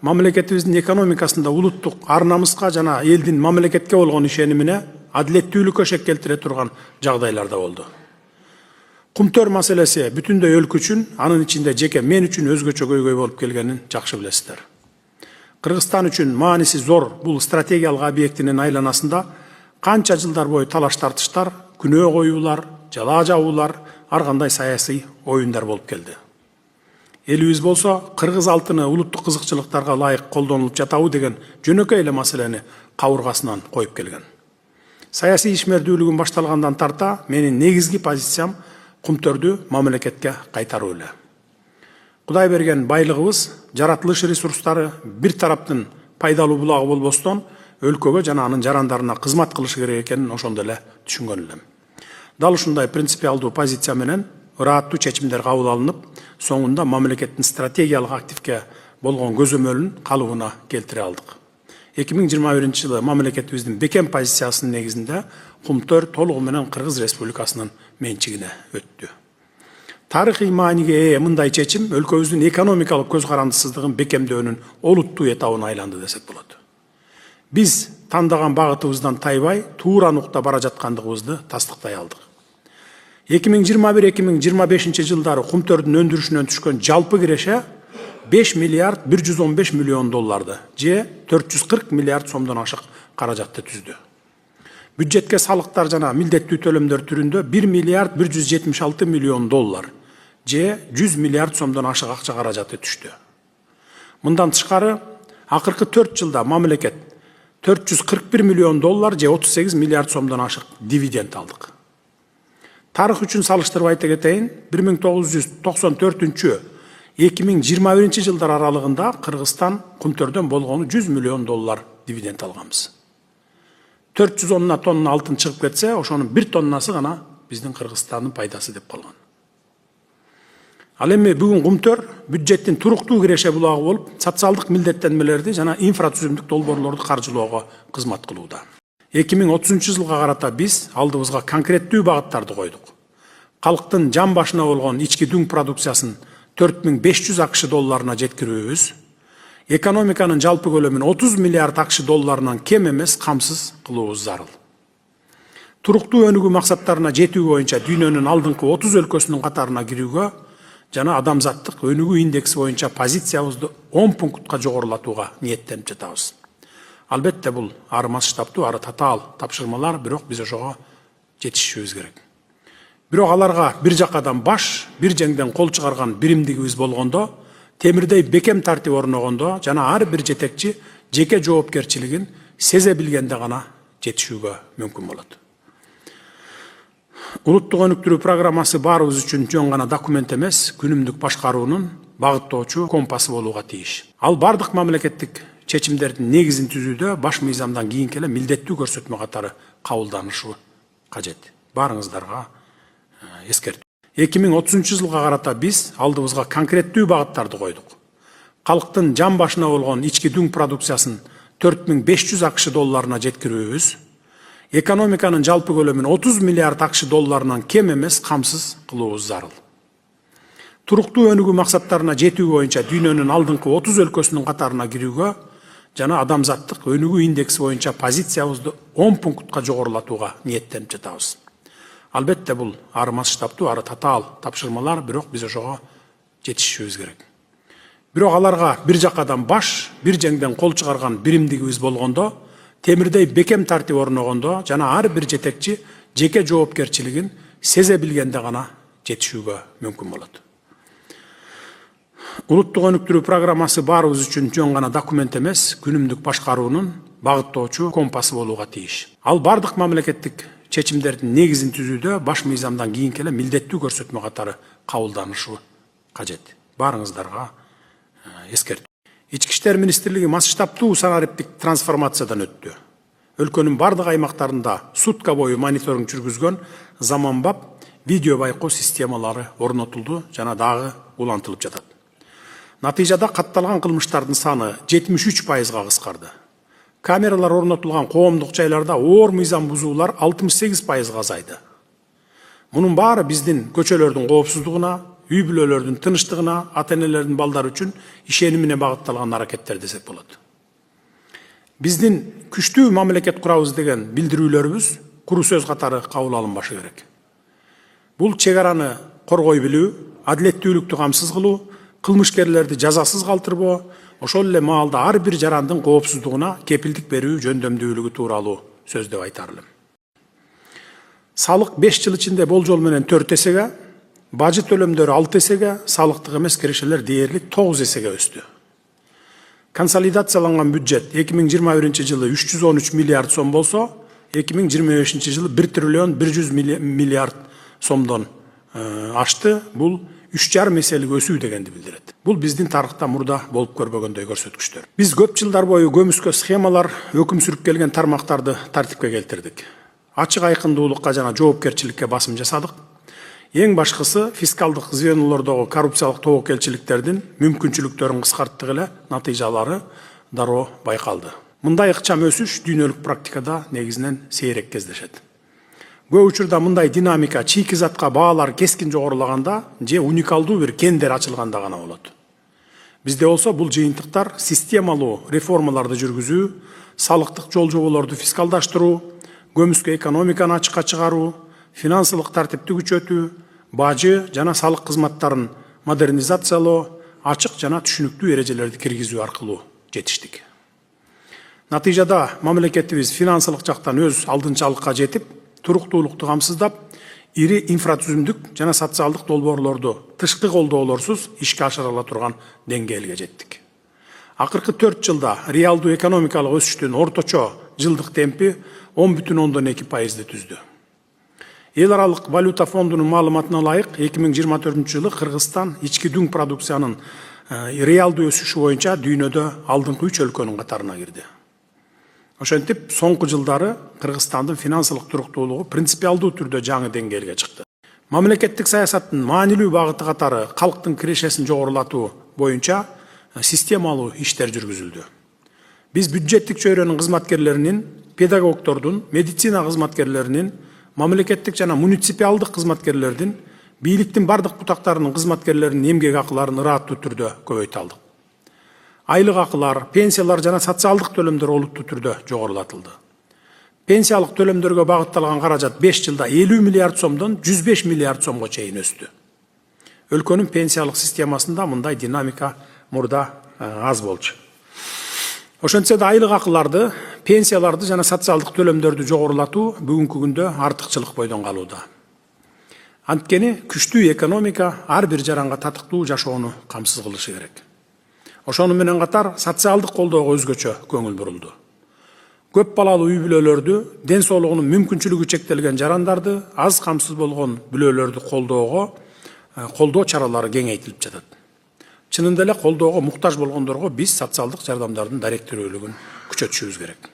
Мамлекетибиздин экономикасында улуттук ар намыска жана элдин мамлекетке болгон ишенимине адилеттүүлүккө шек келтире турган жагдайлар да болду. Кумтөр маселеси бүтүндөй өлкө үчүн, анын ичинде жеке мен үчүн өзгөчө көйгөй болуп келгенин жакшы билесиздер. Кыргызстан үчүн мааниси зор бул стратегиялык объектинин айланасында канча жылдар бою талаш тартыштар, күнөө коюулар, жала жабуулар, ар кандай саясий оюндар болуп келди. Элибиз болсо кыргыз алтыны улуттук кызыкчылыктарга ылайык колдонулуп жатабы деген жөнөкөй эле маселени кабыргасынан коюп келген. Саясий ишмердүүлүгүм башталгандан тарта менин негизги позициям кумтөрдү мамлекетке кайтаруу эле. Кудай берген байлыгыбыз, жаратылыш ресурстары бир тараптын пайдалуу булагы болбостон өлкөгө жана анын жарандарына кызмат кылышы керек экенин ошондо эле түшүнгөн элем. Дал ушундай принципиалдуу позиция менен ырааттуу чечимдер кабыл алынып, соңунда мамлекеттин стратегиялык активге болгон көзөмөлүн калыбына келтире алдык. 2021 жылы мамлекетибиздин бекем позициясынын негизинде Кумтөр толугу менен Кыргыз Республикасынын менчигине өттү. Тарыхый мааниге ээ мындай чечим өлкөбүздүн экономикалык көз карандысыздыгын бекемдөөнүн олуттуу этабына айланды десек болот. Биз тандаган багытыбыздан тайбай, туура нукта бара жаткандыгыбызды тастыктай алдык. 2021-2025 жылдары Кумтөрдүн өндүрүшүнөн түшкөн жалпы киреше 5 миллиард 115 миллион долларды, же 440 миллиард сомдон ашык каражатты түздү. Бюджетке салыктар жана милдеттүү төлөмдөр түрүндө 1 миллиард 176 миллион доллар, же 100 миллиард сомдон ашык акча каражаты түштү. Мындан тышкары, акыркы 4 жылда мамлекет 441 миллион доллар, же 38 миллиард сомдон ашык дивиденд алдык. Тарых үчүн салыштырып айта кетейин, 1994-2021 жылдар аралыгында Кыргызстан Кумтөрдөн болгону 100 миллион доллар дивиденд алганбыз. 410 тонна алтын чыгып кетсе, ошонун 1 тоннасы гана биздин Кыргызстандын пайдасы деп калган. Ал эми бүгүн Кумтөр бюджеттин туруктуу киреше булагы болуп, социалдык милдеттенмелерди жана инфратүзүмдүк долбоорлорду каржылоого кызмат кылууда. 2030 жылга карата биз алдыбызга конкреттүү багыттарды койдук. Калктын жан башына болгон ички дүң продукциясын 4500 акш долларына жеткирүүбүз, экономиканын жалпы көлөмүн 30 миллиард акш долларынан кем эмес камсыз кылуубуз зарыл. Туруктуу өнүгүү максаттарына жетүү боюнча дүйнөнүн алдыңкы 30 өлкөсүнүн катарына кирүүгө жана адамзаттык өнүгүү индекси боюнча позициябызды 10 пунктка жогорулатууга ниеттенип жатабыз. Албетте бул ары масштабтуу, ары татаал тапшырмалар, бирок биз ошого жетишишибиз керек. Бирок аларга бир жакадан баш, бир жеңден кол чыгарган биримдигибиз болгондо, темирдей бекем тартип орногондо жана ар бир жетекчи жеке жоопкерчилигин сезе билгенде гана жетишүүгө мүмкүн болот. Улуттук өнүктүрүү программасы баарыбыз үчүн жөн гана документ эмес, күнүмдүк башкаруунун багыттоочу компасы болууга тийиш. Ал бардык мамлекеттик чечимдердин негизин түзүүдө баш мыйзамдан кийинки эле милдеттүү көрсөтмө катары кабылданышы кажет. Баарыңыздарга эскертүү. 2030 жылга карата биз алдыбызга конкреттүү багыттарды койдук. Калктын жан башына болгон ички дүң продукциясын 4500 акш долларына жеткирүүбүз, экономиканын жалпы көлөмүн 30 миллиард акш долларынан кем эмес камсыз кылуубуз зарыл. Туруктуу өнүгүү максаттарына жетүү боюнча дүйнөнүн алдыңкы 30 өлкөсүнүн катарына кирүүгө жана адамзаттык өнүгүү индекси боюнча позициябызды 10 пунктка жогорулатууга ниеттенип жатабыз. Албетте бул ары масштабтуу, ары татаал тапшырмалар, бирок биз ошого жетишишибиз керек. Бирок аларга бир жакадан баш, бир жеңден кол чыгарган биримдигибиз болгондо, темирдей бекем тартип орногондо жана ар бир жетекчи жеке жоопкерчилигин сезе билгенде гана жетишүүгө мүмкүн болот. Улуттук өнүктүрүү программасы баарыбыз үчүн жөн гана документ эмес, күнүмдүк башкаруунун багыттоочу компасы болууга тийиш. Ал бардык мамлекеттик чечимдердин негизин түзүүдө баш мыйзамдан кийинки эле милдеттүү көрсөтмө катары кабылданышы кажет. Баарыңыздарга эскертүү. Ички иштер министрлиги масштабтуу санариптик трансформациядан өттү. Өлкөнүн бардык аймактарында сутка бою мониторинг жүргүзгөн заманбап видео байкоо системалары орнотулду жана дагы улантылып жатат. Натыйжада катталган кылмыштардын саны 73%га кыскарды. Камералар орнотулган коомдук жайларда оор мыйзам бузуулар 68%га азайды. Мунун баары биздин көчөлөрдүн коопсуздугуна, үй бүлөлөрдүн тынычтыгына, ата-энелердин балдар үчүн ишенимине багытталган аракеттер десек болот. Биздин күчтүү мамлекет курабыз деген билдирүүлөрүбүз куру сөз катары кабыл алынбашы керек. Бул чек араны коргой билүү, адилеттүүлүктү камсыз кылуу, кылмышкерлерди жазасыз калтырбоо, ошол эле маалда ар бир жарандын коопсуздугуна кепилдик берүү жөндөмдүүлүгү тууралуу сөз деп айтар элем. Салык 5 жыл ичинде болжол менен 4 эсеге, бажы төлөмдөрү 6 эсеге, салыктык эмес киришелер дээрлик 9 эсеге өстү. Консолидацияланган бюджет 2021 жылы 313 миллиард сом болсо, 2025 жылы 1 триллион 100 миллиард сомдон ашты. Бул 3,5 эселик өсүү дегенди билдирет. Бул биздин тарыхта мурда болуп көрбөгөндөй көрсөткүчтөр. Биз көп жылдар бою көмүскө схемалар, өкүм сүрүп келген тармактарды тартипке келтирдик. Ачык айкындуулукка жана жоопкерчиликке басым жасадык. Эң башкысы фискалдык звенолордогу коррупциялык тобокелчиликтердин мүмкүнчүлүктөрүн кыскарттык эле натыйжалары дароо байкалды. Мындай ыкчам өсүш дүйнөлүк практикада негизинен сейрек кездешет. Көп учурда мындай динамика чийки затка баалар кескин жогорулаганда же уникалдуу бир кендер ачылганда гана болот. Бизде болсо бул жыйынтыктар системалуу реформаларды жүргүзүү, салыктык жол жоболорду фискалдаштыруу, көмүскө экономиканы ачыкка чыгаруу, финансылык тартипти күчөтүү, бажы жана салык кызматтарын модернизациялоо, ачык жана түшүнүктүү эрежелерди киргизүү аркылуу жетиштик. Натыйжада мамлекетибиз финансылык жактан өз алдынчалыкка жетип, туруктуулукту камсыздап, ири инфратүзүмдүк жана социалдык долбоорлорду тышкы колдоолорсуз ишке ашыра ала турган деңгээлге жеттик. Акыркы 4 жылда реалдуу экономикалык өсүштүн орточо жылдык темпи 10,2% түздү. Эл аралык валюта фондунун маалыматына ылайык 2024 жылы Кыргызстан ички дүң продукциянын реалдуу өсүшү боюнча дүйнөдө алдыңкы 3 өлкөнүн катарына кирди. Ошентип, соңку жылдары Кыргызстандын финансылык туруктуулугу принципиалдуу түрдө жаңы деңгээлге чыкты. Мамлекеттик саясаттын маанилүү багыты катары калктын кирешесин жогорулатуу боюнча системалуу иштер жүргүзүлдү. Биз бюджеттик чөйрөнүн кызматкерлеринин, педагогдордун, медицина кызматкерлеринин, мамлекеттик жана муниципалдык кызматкерлердин, бийликтин бардык бутактарынын кызматкерлеринин эмгек акыларын ырааттуу түрдө көбөйтө алдык. Айлык акылар, пенсиялар жана социалдык төлөмдөр олуттуу түрдө жогорулатылды. Пенсиялык төлөмдөргө багытталган каражат 5 жылда 50 миллиард сомдон 105 миллиард сомго чейин өстү. Өлкөнүн пенсиялык системасында мындай динамика мурда аз болчу. Ошентсе да айлык акыларды, пенсияларды жана социалдык төлөмдөрдү жогорулатуу бүгүнкү күндө артыкчылык бойдон калууда. Анткени күчтүү экономика ар бир жаранга татыктуу жашоону камсыз кылышы керек. Ошону менен катар социалдык колдоого өзгөчө көңүл бурулду. Көп балалуу үй бүлөлөрдү, ден соолугунун мүмкүнчүлүгү чектелген жарандарды, аз камсыз болгон бүлөлөрдү колдоо чаралары кеңейтилип жатат. Чынында эле колдоого муктаж болгондорго биз социалдык жардамдардын даректирүүлүгүн күчөтүшүбүз керек.